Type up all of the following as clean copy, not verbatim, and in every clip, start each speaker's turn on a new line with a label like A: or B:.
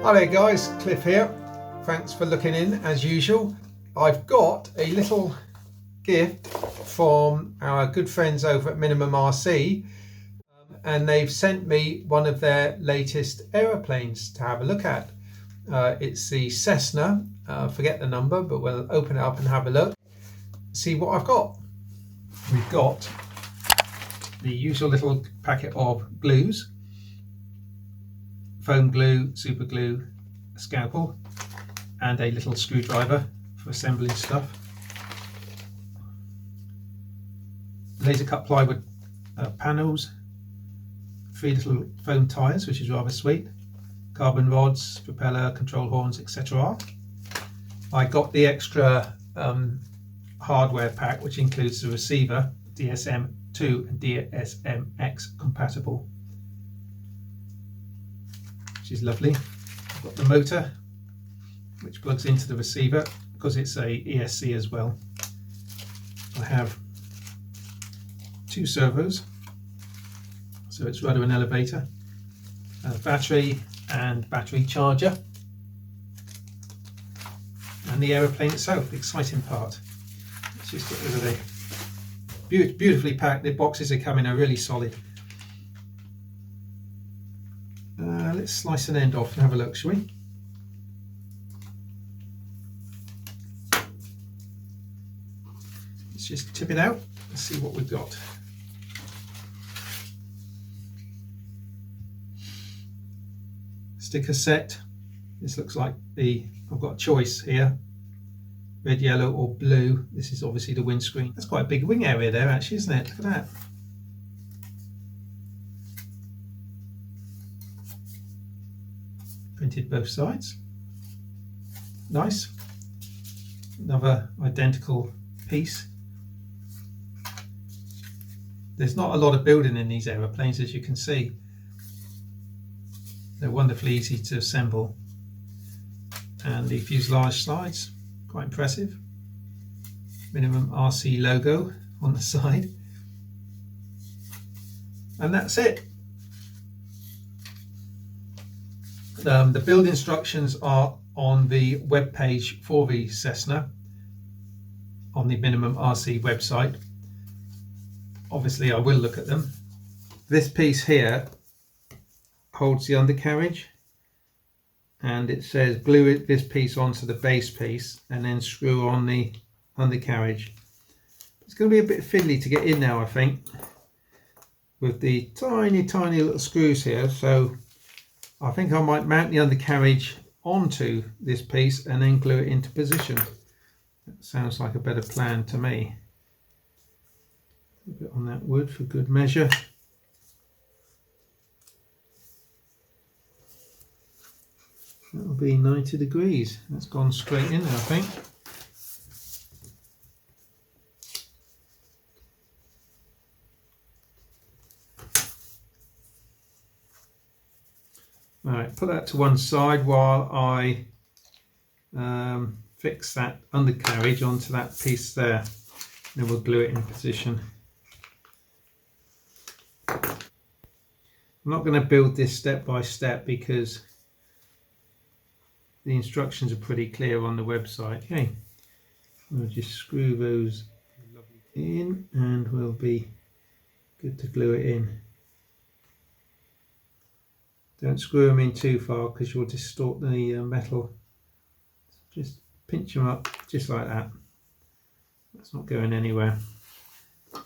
A: Hi there guys, Cliff here. Thanks for looking in as usual. I've got a little gift from our good friends over at MinimumRC, and they've sent me one of their latest aeroplanes to have a look at. It's the Cessna, forget the number, but we'll open it up and have a look, see what I've got. We've got the usual little packet of glues, foam glue, super glue, a scalpel, and a little screwdriver for assembling stuff. Laser cut plywood panels, 3 little foam tyres, which is rather sweet, carbon rods, propeller, control horns, etc. I got the extra hardware pack, which includes the receiver, DSM-2 and DSM-X compatible, which is lovely. I've got the motor, which plugs into the receiver because it's a ESC as well. I have 2 servos, so it's rudder and elevator, a battery and battery charger, and the aeroplane itself, the exciting part. Let's just get rid of the beautifully packed. The boxes they come in are really solid. Let's slice an end off and have a look, shall we? Let's just tip it out and see what we've got. Sticker set. This looks like I've got a choice here, red, yellow or blue. This is obviously the windscreen. That's quite a big wing area there actually, isn't it? Look at that. Printed both sides. Nice. Another identical piece. There's not a lot of building in these aeroplanes, as you can see. They're wonderfully easy to assemble. And the fuselage slides, quite impressive. MinimumRC logo on the side. And that's it. The build instructions are on the web page for the Cessna on the MinimumRC website. Obviously I will look at them. This piece here holds the undercarriage, and it says glue this piece onto the base piece and then screw on the undercarriage. It's going to be a bit fiddly to get in now, I think, with the tiny little screws here, so I think I might mount the undercarriage onto this piece and then glue it into position. That sounds like a better plan to me. A bit on that wood for good measure. That'll be 90 degrees. That's gone straight in, I think. Alright, put that to one side while I fix that undercarriage onto that piece there. Then we'll glue it in position. I'm not going to build this step by step because the instructions are pretty clear on the website. Okay, we'll just screw those in and we'll be good to glue it in. Don't screw them in too far because you'll distort the metal. Just pinch them up just like that. That's not going anywhere. Of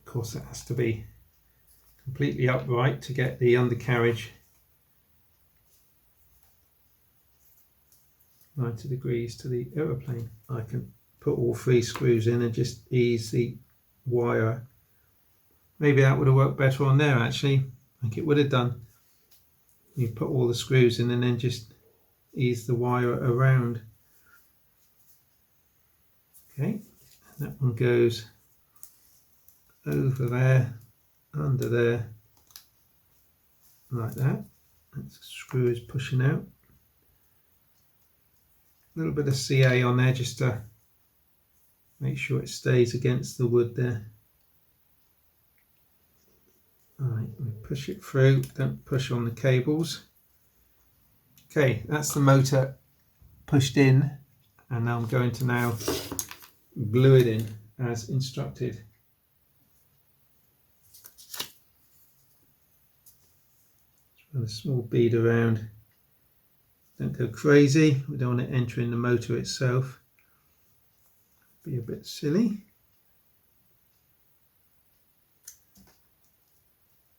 A: course, that has to be completely upright to get the undercarriage 90 degrees to the aeroplane. I can put all 3 screws in and just ease the wire. Maybe that would have worked better on there actually. I think it would have done. You put all the screws in and then just ease the wire around. Okay, that one goes over there, under there, like that. That screw is pushing out. A little bit of CA on there just to make sure it stays against the wood there. Alright, we push it through, don't push on the cables. Okay, that's the motor pushed in, and now I'm going to glue it in as instructed. Run a small bead around. Don't go crazy, we don't want it entering the motor itself. Be a bit silly.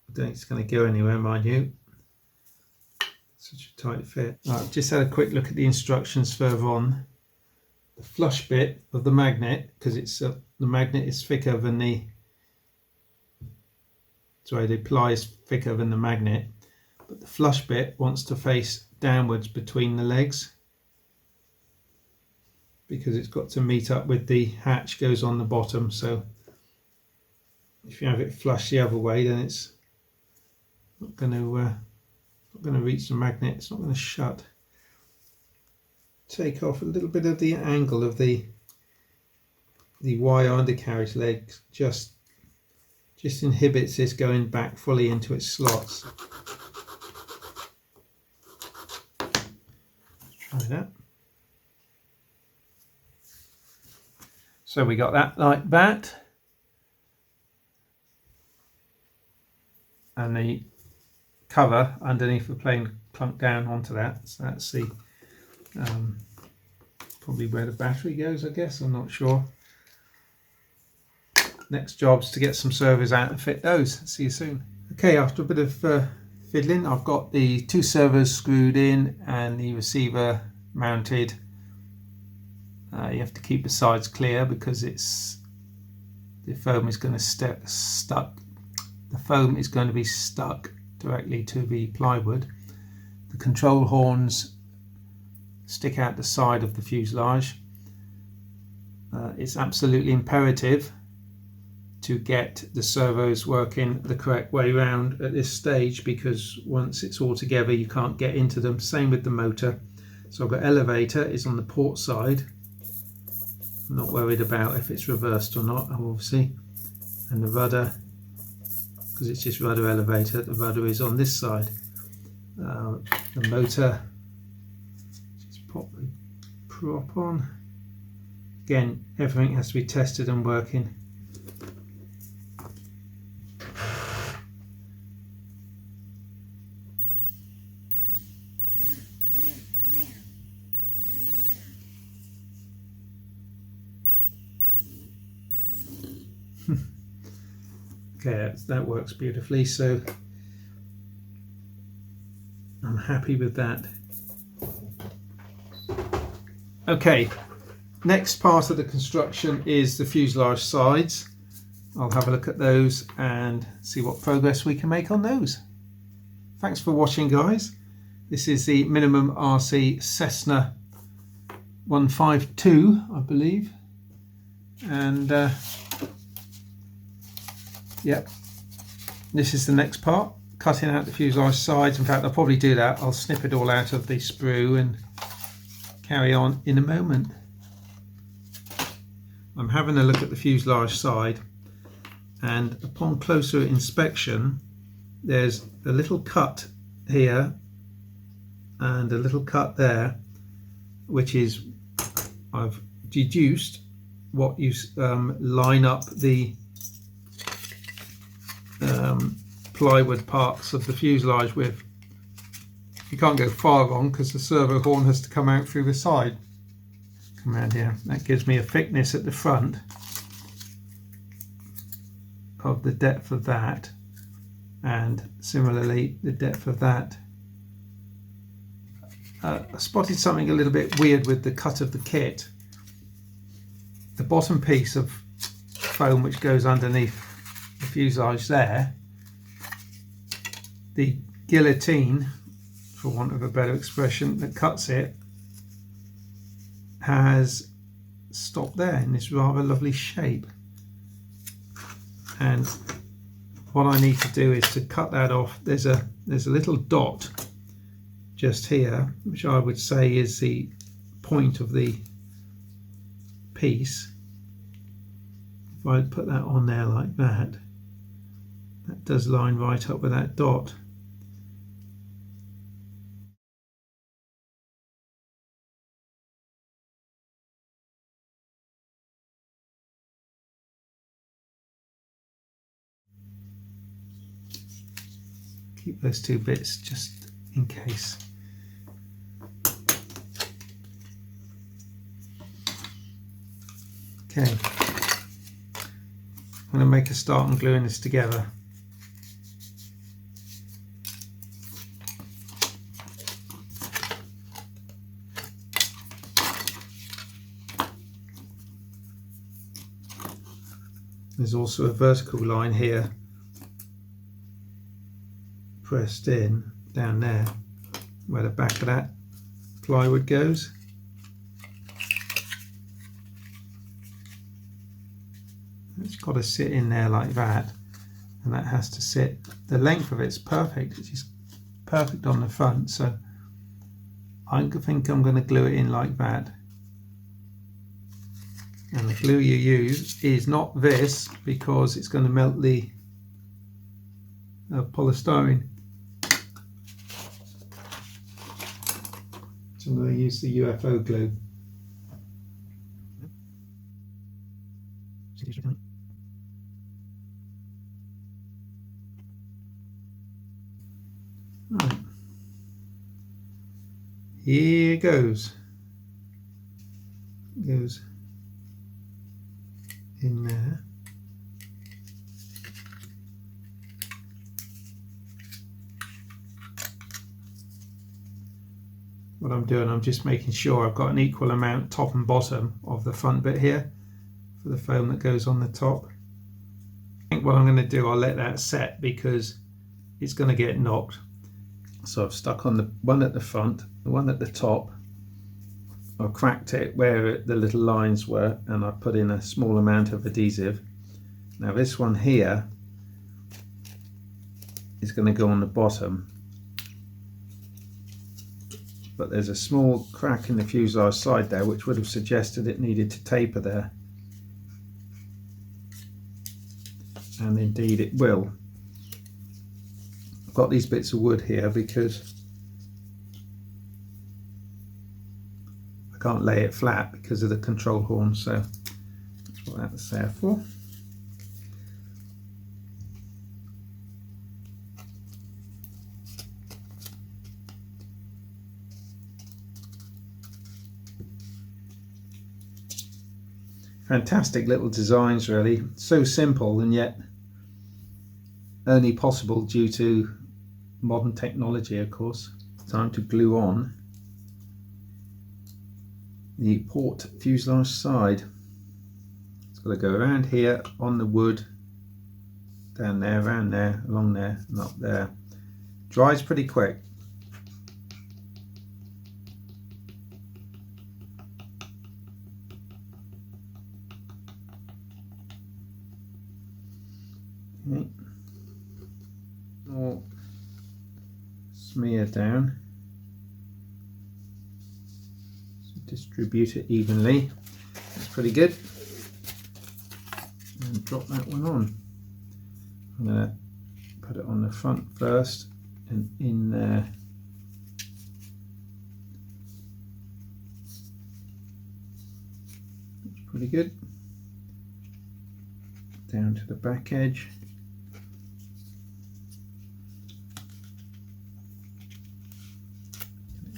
A: I don't think it's going to go anywhere, mind you. Such a tight fit. Right, just had a quick look at the instructions further on. The flush bit of the magnet, because it's the magnet is thicker than the ply is thicker than the magnet, but the flush bit wants to face downwards between the legs, because it's got to meet up with the hatch goes on the bottom. So if you have it flush the other way, then it's not going to reach the magnet. It's not going to shut. Take off a little bit of the angle of the wire undercarriage leg, just inhibits this going back fully into its slots. Try that. So we got that like that, and the cover underneath the plane clunked down onto that. So that's the probably where the battery goes, I guess. I'm not sure. Next job's to get some servos out and fit those. See you soon. Okay, after a bit of fiddling, I've got the 2 servos screwed in and the receiver mounted. You have to keep the sides clear because the foam is going to be stuck directly to the plywood. The control horns stick out the side of the fuselage. It's absolutely imperative to get the servos working the correct way round at this stage, because once it's all together you can't get into them. Same with the motor. So I've got elevator is on the port side. I'm not worried about if it's reversed or not, obviously. And the rudder, because it's just rudder elevator, the rudder is on this side. The motor, just pop the prop on. Again, everything has to be tested and working. Okay, that works beautifully, so I'm happy with that. Okay, next part of the construction is the fuselage sides. I'll have a look at those and see what progress we can make on those. Thanks for watching, guys. This is the MinimumRC Cessna 152, I believe, and yep, this is the next part, cutting out the fuselage sides. In fact, I'll probably do that. I'll snip it all out of the sprue and carry on in a moment. I'm having a look at the fuselage side, and upon closer inspection there's a little cut here and a little cut there, which is, I've deduced what you line up the plywood parts of the fuselage with. You can't go far wrong because the servo horn has to come out through the side. Come around here. That gives me a thickness at the front of the depth of that, and similarly the depth of that. I spotted something a little bit weird with the cut of the kit. The bottom piece of foam which goes underneath the fuselage there, the guillotine, for want of a better expression, that cuts it has stopped there in this rather lovely shape. And what I need to do is to cut that off. There's a little dot just here, which I would say is the point of the piece. If I put that on there like that, that does line right up with that dot. keep those two bits just in case. Okay, I'm going to make a start on gluing this together. There's also a vertical line here pressed in down there where the back of that plywood goes. It's got to sit in there like that, and that has to sit, the length of it's perfect, it's just perfect on the front, so I think I'm going to glue it in like that. And the glue you use is not this, because it's going to melt the polystyrene. So I'm going to use the UFO glue. Right. Here goes. It goes in there. What I'm doing, I'm just making sure I've got an equal amount top and bottom of the front bit here for the foam that goes on the top. I think what I'm going to do, I'll let that set because it's going to get knocked. So I've stuck on the one at the front, the one at the top. I cracked it where the little lines were, and I put in a small amount of adhesive. Now this one here is going to go on the bottom, but there's a small crack in the fuselage side there which would have suggested it needed to taper there, and indeed it will. I've got these bits of wood here because I can't lay it flat because of the control horn, so that's what that's there for. Fantastic little designs, really. So simple, and yet only possible due to modern technology, of course. Time to glue on the port fuselage side. It's got to go around here on the wood, down there, around there, along there, and up there. Dries pretty quick. Okay. More smear down. So distribute it evenly. That's pretty good. And drop that one on. I'm going to put it on the front first and in there. That's pretty good. Down to the back edge.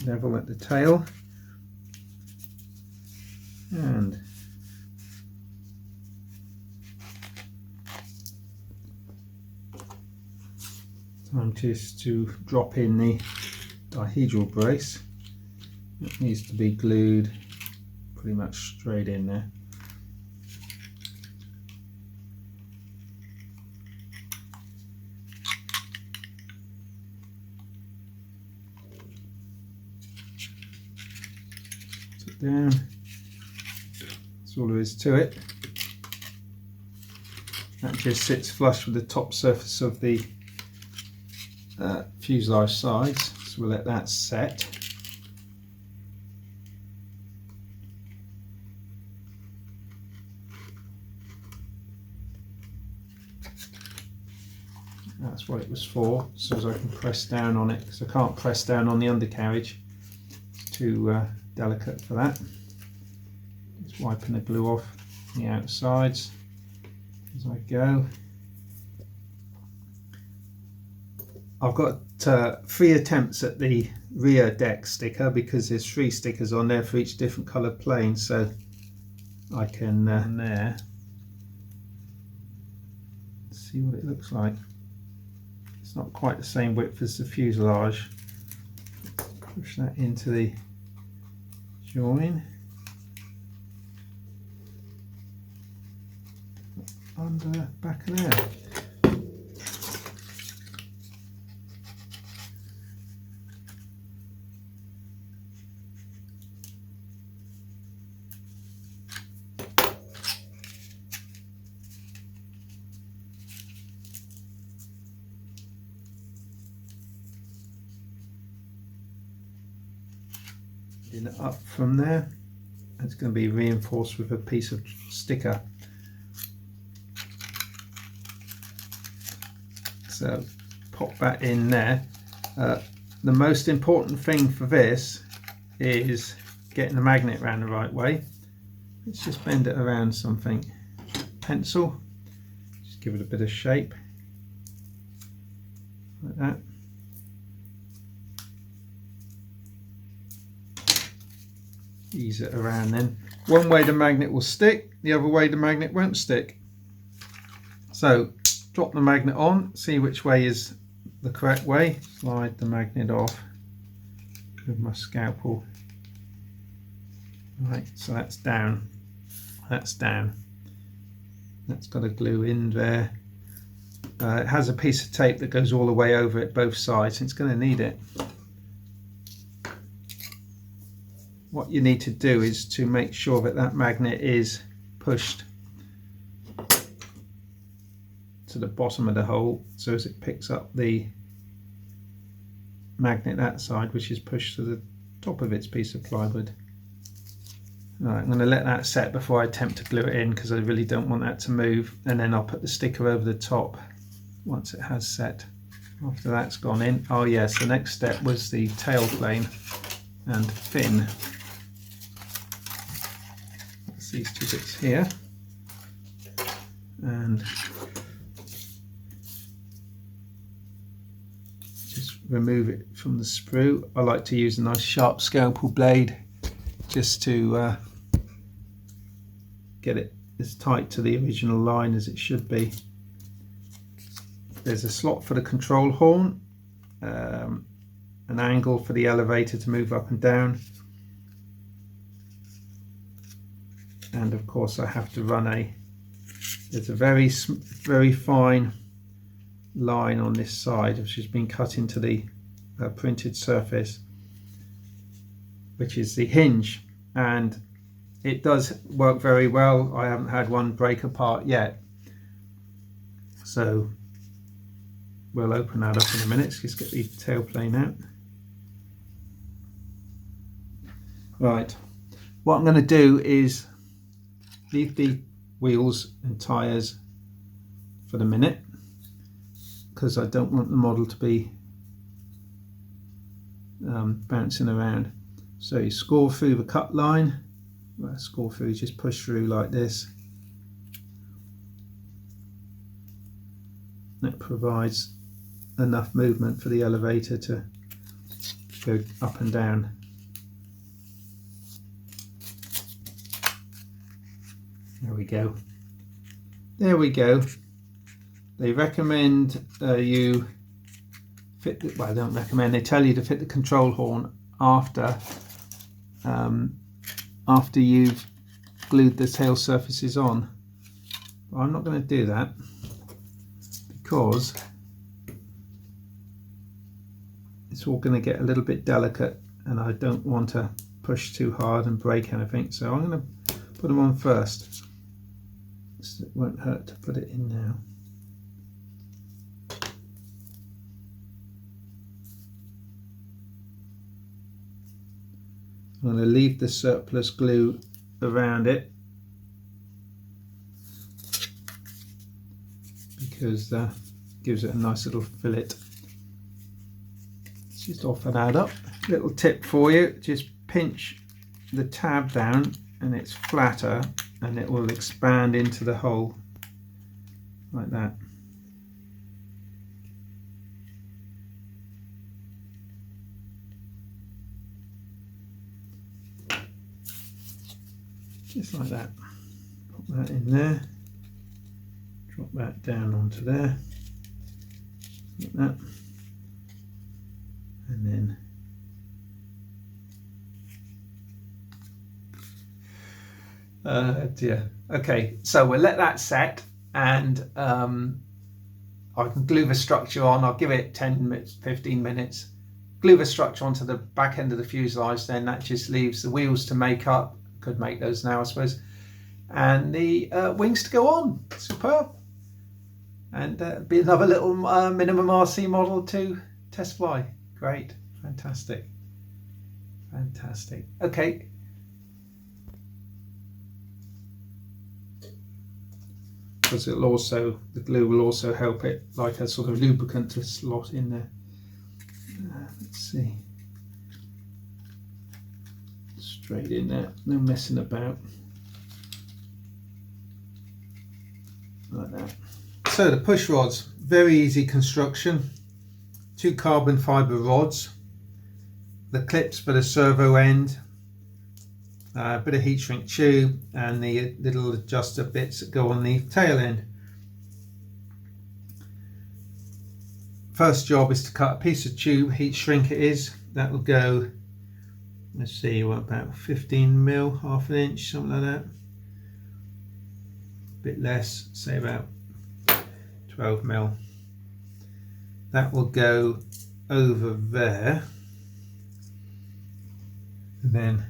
A: Level at the tail, and time just to drop in the dihedral brace. It needs to be glued pretty much straight in there. Down. That's all there is to it. That just sits flush with the top surface of the fuselage sides, so we'll let that set. That's what it was for, so as I can press down on it, because I can't press down on the undercarriage. It's too delicate for that. Just wiping the glue off the outsides as I go. I've got 3 attempts at the rear deck sticker because there's 3 stickers on there for each different colour plane, so I can there see what it looks like. It's not quite the same width as the fuselage. Push that into the join. Under back of there. It up from there. It's going to be reinforced with a piece of sticker. So pop that in there. The most important thing for this is getting the magnet around the right way. Let's just bend it around something. Pencil, just give it a bit of shape like that. Ease it around then. One way the magnet will stick, the other way the magnet won't stick. So drop the magnet on, see which way is the correct way. Slide the magnet off with my scalpel. Right, so that's down. That's down. That's got a glue in there. It has a piece of tape that goes all the way over it, both sides. It's going to need it. What you need to do is to make sure that that magnet is pushed to the bottom of the hole, so as it picks up the magnet that side, which is pushed to the top of its piece of plywood. Right, I'm going to let that set before I attempt to glue it in, because I really don't want that to move, and then I'll put the sticker over the top once it has set. After that's gone in, oh yes, the next step was the tail plane and fin. That's these 2 bits here, and just remove it from the sprue. I like to use a nice sharp scalpel blade just to get it as tight to the original line as it should be. There's a slot for the control horn, an angle for the elevator to move up and down, and of course I have to run there's a very fine line on this side which has been cut into the printed surface, which is the hinge, and it does work very well. I haven't had one break apart yet, so we'll open that up in a minute. Let's just get the tail plane out. Right, what I'm going to do is leave the wheels and tyres for the minute, because I don't want the model to be bouncing around. So you score through the cut line. Well, score through, just push through like this. That provides enough movement for the elevator to go up and down. There we go. There we go. They recommend you fit the, well, they don't recommend, they tell you to fit the control horn after you've glued the tail surfaces on. But I'm not going to do that, because it's all going to get a little bit delicate and I don't want to push too hard and break anything, so I'm going to put them on first. So it won't hurt to put it in now. I'm going to leave the surplus glue around it, because that gives it a nice little fillet. Let's just offer that up. Little tip for you, just pinch the tab down and it's flatter, and it will expand into the hole like that. just like that. Put that in there, drop that down onto there, like that, and then dear. Okay, so we'll let that set, and I can glue the structure on. I'll give it 10 minutes, 15 minutes. Glue the structure onto the back end of the fuselage, then that just leaves the wheels to make up. Could make those now, I suppose. And the wings to go on. Superb. And be another little MinimumRC model to test fly. Great. Fantastic. Fantastic. Okay. Because it'll also, the glue will also help it like a sort of lubricant to slot in there. Let's see. Straight in there, no messing about. Like that. So the push rods, very easy construction. 2 carbon fibre rods. The clips for the servo end. A bit of heat shrink tube and the little adjuster bits that go on the tail end. First job is to cut a piece of tube, heat shrink it is. That will go, let's see, what, about 15 mil, half an inch, something like that. A bit less, say about 12 mil. That will go over there. And then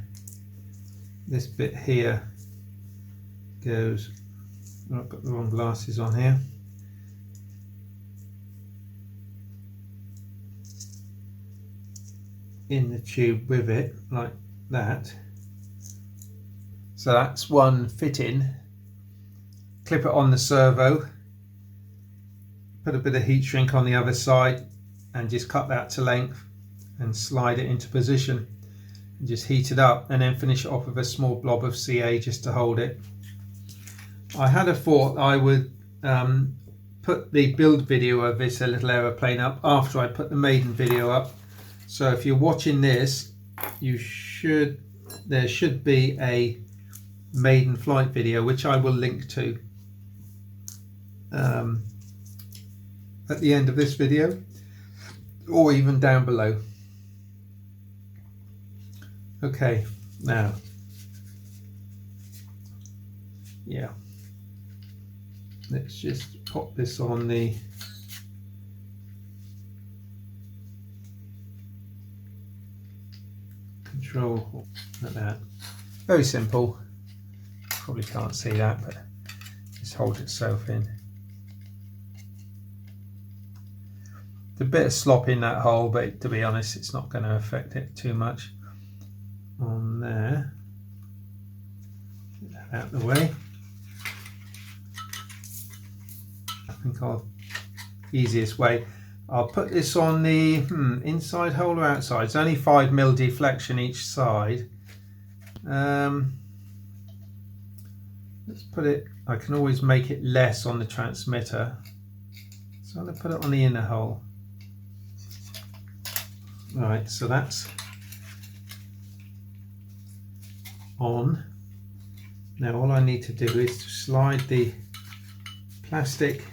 A: this bit here goes, oh, I've got the wrong glasses on here. In the tube with it, like that. So that's one fitting. Clip it on the servo, put a bit of heat shrink on the other side and just cut that to length and slide it into position. Just heat it up and then finish it off with a small blob of CA just to hold it. I had a thought I would put the build video of this little aeroplane up after I put the Maiden video up. So if you're watching this, there should be a Maiden flight video which I will link to at the end of this video or even down below. Okay, now, yeah, let's just pop this on the control like that. Very simple. Probably can't see that, but just hold itself in. There's a bit of slop in that hole, but to be honest, it's not going to affect it too much. On there, get that out of the way. I think easiest way, I'll put this on the inside hole or outside. It's only 5 mil deflection each side. Let's put it, I can always make it less on the transmitter, so I'm going to put it on the inner hole. Right, so that's on. Now all I need to do is to slide the plastic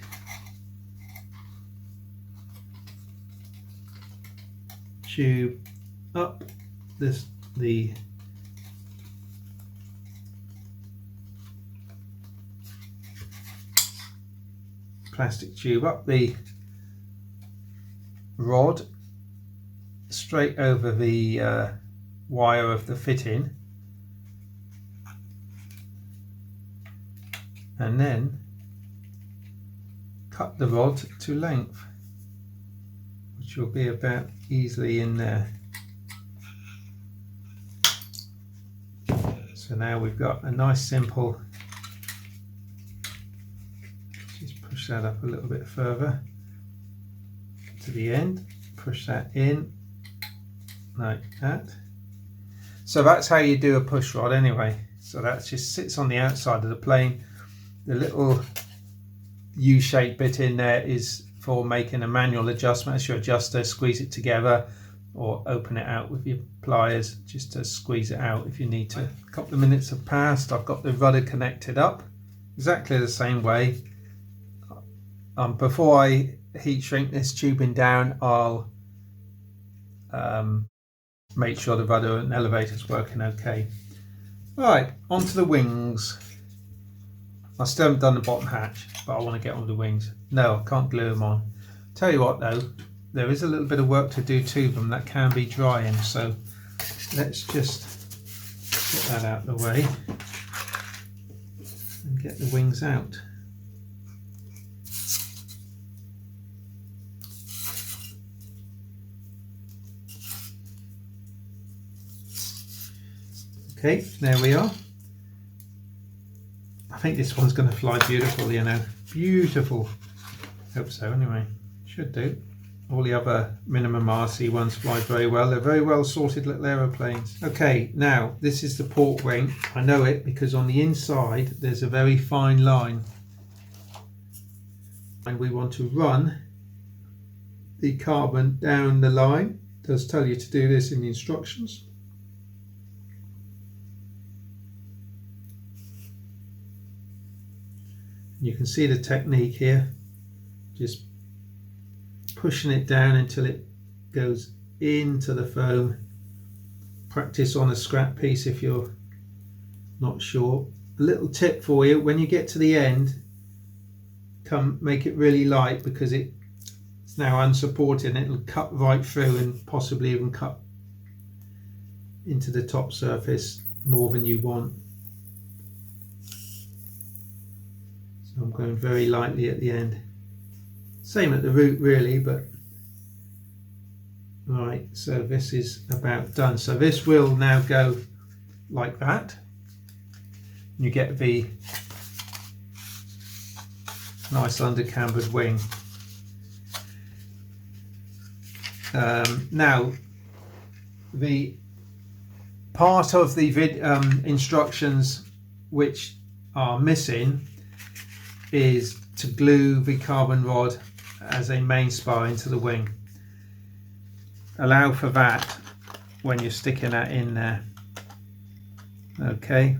A: tube up the plastic tube up the rod straight over the wire of the fitting, and then cut the rod to length, which will be about easily in there. So now we've got a nice simple, just push that up a little bit further to the end, push that in like that. So that's how you do a push rod anyway. So that just sits on the outside of the plane. The little U-shaped bit in there is for making a manual adjustment. As your adjuster, squeeze it together, or open it out with your pliers just to squeeze it out if you need to. A couple of minutes have passed. I've got the rudder connected up exactly the same way. Before I heat shrink this tubing down, I'll make sure the rudder and elevator is working okay. Right, onto the wings. I still haven't done the bottom hatch, but I want to get on the wings. No, I can't glue them on. Tell you what though, there is a little bit of work to do to them that can be drying, so let's just get that out of the way and get the wings out. Okay, there we are. I think this one's going to fly beautiful, you know. Beautiful. Hope so anyway. Should do. All the other MinimumRC ones fly very well. They're very well sorted little aeroplanes. Okay, now this is the port wing. I know it because on the inside there's a very fine line. And we want to run the carbon down the line. It does tell you to do this in the instructions. You can see the technique here, just pushing it down until it goes into the foam. Practice on a scrap piece if you're not sure. A little tip for you, when you get to the end, make it really light because it's now unsupported and it'll cut right through and possibly even cut into the top surface more than you want. So I'm going very lightly at the end. Same at the root really, but right, so this is about done. So this will now go like that. You get the nice undercambered wing. Now, the part of the instructions which are missing is to glue the carbon rod as a main spar into the wing. Allow for that when you're sticking that in there. Okay.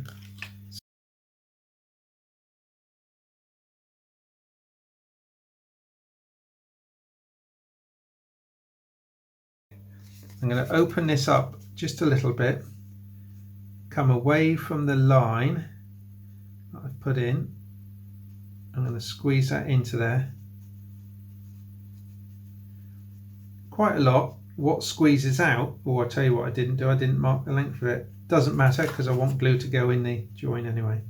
A: I'm going to open this up just a little bit, come away from the line that I've put in. I'm going to squeeze that into there. Quite a lot. What squeezes out, or I'll tell you what I didn't do, I didn't mark the length of it. Doesn't matter because I want glue to go in the join anyway.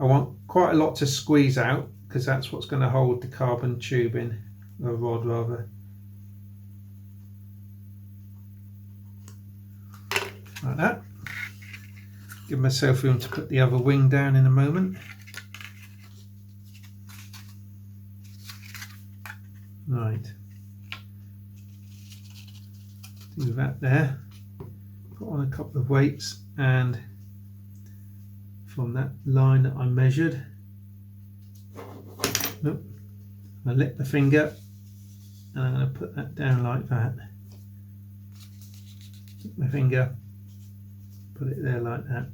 A: I want quite a lot to squeeze out because that's what's going to hold the carbon tube in, or rod rather. Like that. Give myself room to put the other wing down in a moment. Right, do that there, put on a couple of weights, and from that line that I measured, nope, I lick the finger and I'm going to put that down like that. Lick my finger, put it there like that.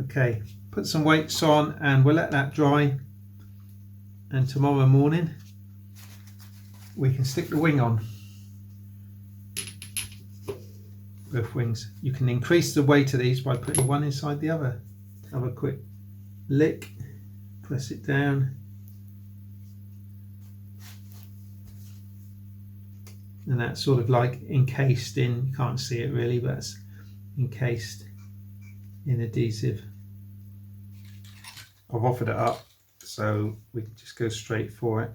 A: Okay, put some weights on and we'll let that dry. And tomorrow morning we can stick the wing on. Both wings. You can increase the weight of these by putting one inside the other. Have a quick lick, press it down, and that's sort of like encased in, you can't see it really, but it's encased in adhesive. I've offered it up so we can just go straight for it.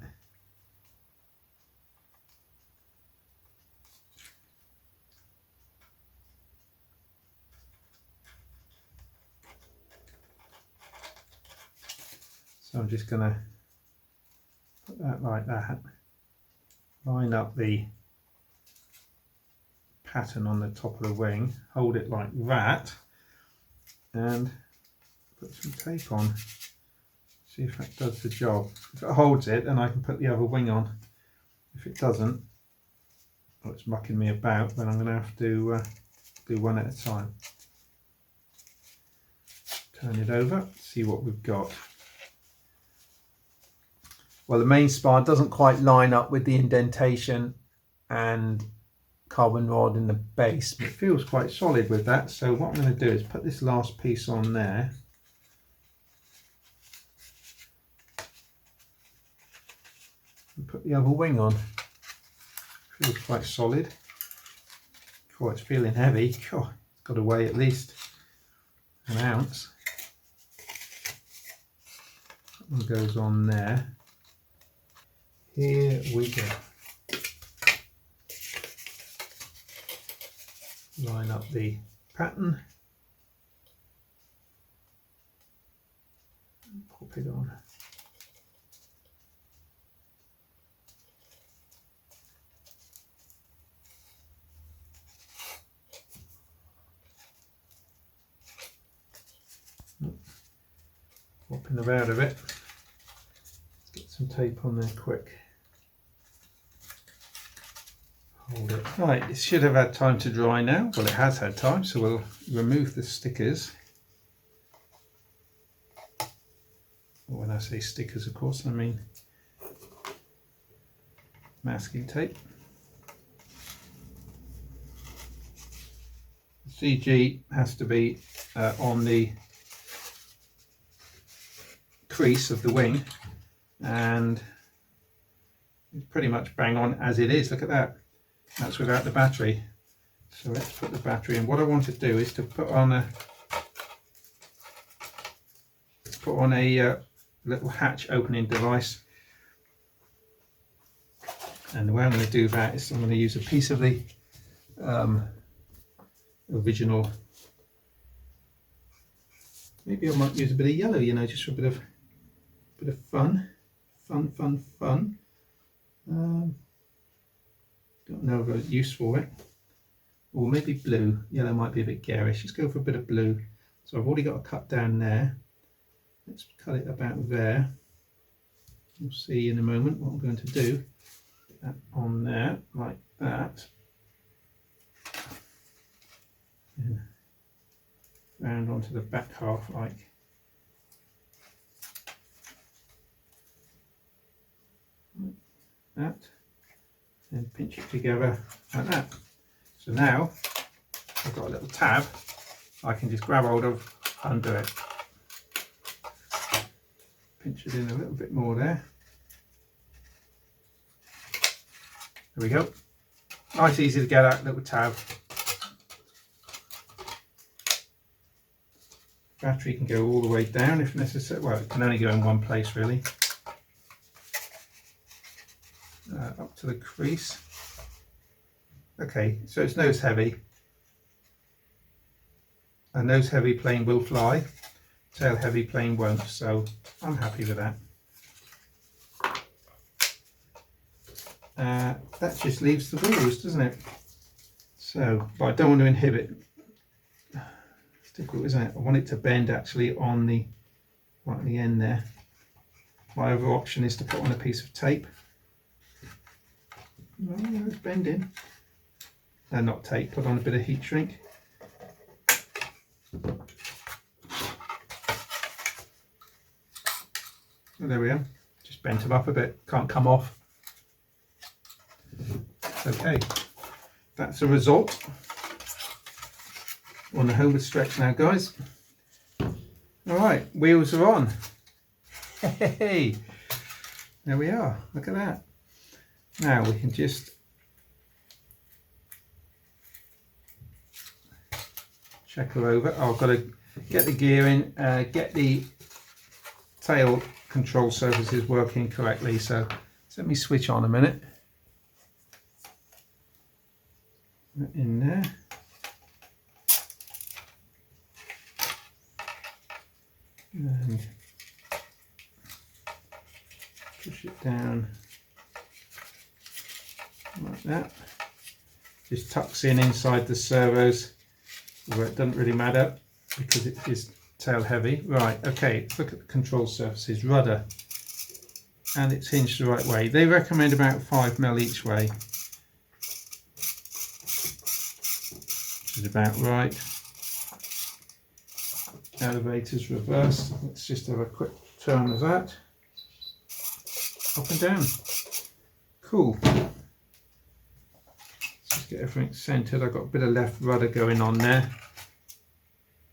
A: So I'm just going to put that like that, line up the pattern on the top of the wing, hold it like that, and put some tape on. See if that does the job. If it holds it, then I can put the other wing on. If it doesn't, Oh, it's mucking me about, then I'm going to have to do one at a time. Turn it over, see what we've got. Well, the main spar doesn't quite line up with the indentation and carbon rod in the base, but it feels quite solid with that. So what I'm going to do is put this last piece on there. And put the other wing on. Feels quite solid. Oh, it's feeling heavy. Oh, it's got to weigh at least an ounce. That one goes on there. Here we go. Line up the pattern. Pop it on. Popping them out of it. Let's get some tape on there quick. Hold it. Right, it should have had time to dry now. Well, it has had time, so we'll remove the stickers. When I say stickers, of course, I mean masking tape. The CG has to be on the crease of the wing, and it's pretty much bang on as it is. Look at that. That's without the battery. So let's put the battery in. What I want to do is to put on a little hatch opening device. And the way I'm going to do that is I'm going to use a piece of the original. Maybe I might use a bit of yellow, you know, just for a bit of fun. Don't know of a use for it. Or maybe blue. Yellow might be a bit garish. Let's go for a bit of blue. So I've already got a cut down there. Let's cut it about there. We'll see in a moment what I'm going to do. Put that on there like that. And round onto the back half like that. And pinch it together like that. So now I've got a little tab I can just grab hold of, undo it. Pinch it in a little bit more there. There we go. Nice, easy to get out, little tab. Battery can go all the way down if necessary. Well, it can only go in one place really. Up to the crease. Okay, so it's nose heavy. A nose heavy plane will fly, tail heavy plane won't, so I'm happy with that. That just leaves the wheels, doesn't it? So, but I don't want to inhibit. It's difficult, isn't it? I want it to bend actually on the right at the end there. My other option is to put on a piece of tape. Oh, it's bending. No, not tape, put on a bit of heat shrink. Oh, there we are. Just bent them up a bit. Can't come off. Okay. That's the result. We're on the homeward stretch now, guys. Alright, wheels are on. Hey! There we are. Look at that. Now we can just check her over. Oh, I've got to get the gear in, get the tail control surfaces working correctly. So let me switch on a minute. In there. And push it down like that. Just tucks in inside the servos where it doesn't really matter because it is tail heavy. Right, okay, let's look at the control surfaces. Rudder, and it's hinged the right way. They recommend about 5mm each way. which is about right. Elevator's reversed. Let's just have a quick turn of that. Up and down. Cool. Let's just get everything centered. I've got a bit of left rudder going on there.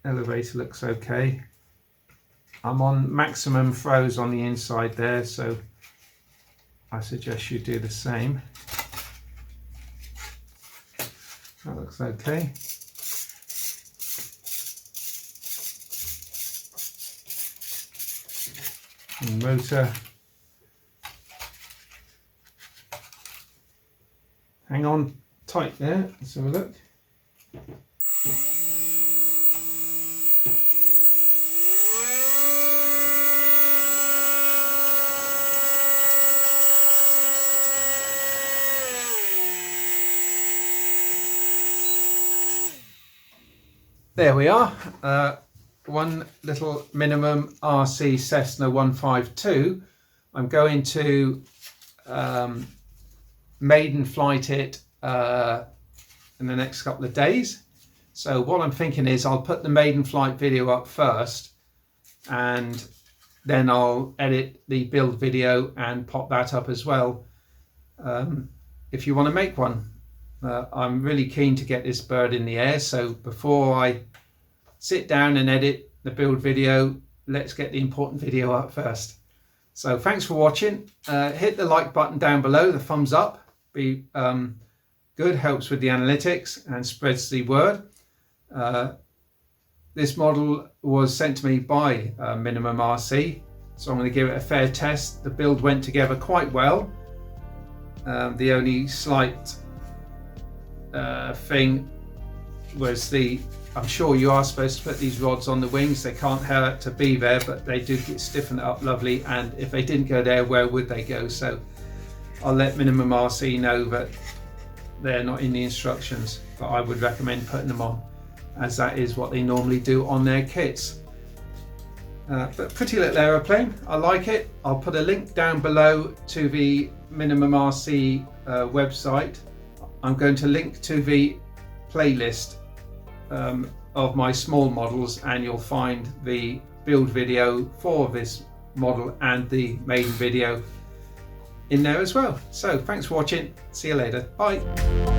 A: Elevator looks okay. I'm on maximum throws on the inside there, so I suggest you do the same. That looks okay. And motor. Hang on tight there. Let's have a look. There we are, one little MinimumRC Cessna 152. I'm going to maiden flight it in the next couple of days. So what I'm thinking is I'll put the maiden flight video up first, and then I'll edit the build video and pop that up as well. If you want to make one. I'm really keen to get this bird in the air, so before I sit down and edit the build video, let's get the important video up first. So thanks for watching. Hit the like button down below, the thumbs up, be good, helps with the analytics and spreads the word. This model was sent to me by MinimumRC, so I'm going to give it a fair test. The build went together quite well. The only slight thing was I'm sure you are supposed to put these rods on the wings. They can't hurt to be there, but they do get stiffened up lovely, and if they didn't go there, where would they go? So I'll let MinimumRC know that they're not in the instructions, but I would recommend putting them on, as that is what they normally do on their kits. But pretty little aeroplane, I like it. I'll put a link down below to the MinimumRC website. I'm going to link to the playlist of my small models, and you'll find the build video for this model and the maiden video in there as well. So thanks for watching. See you later. Bye.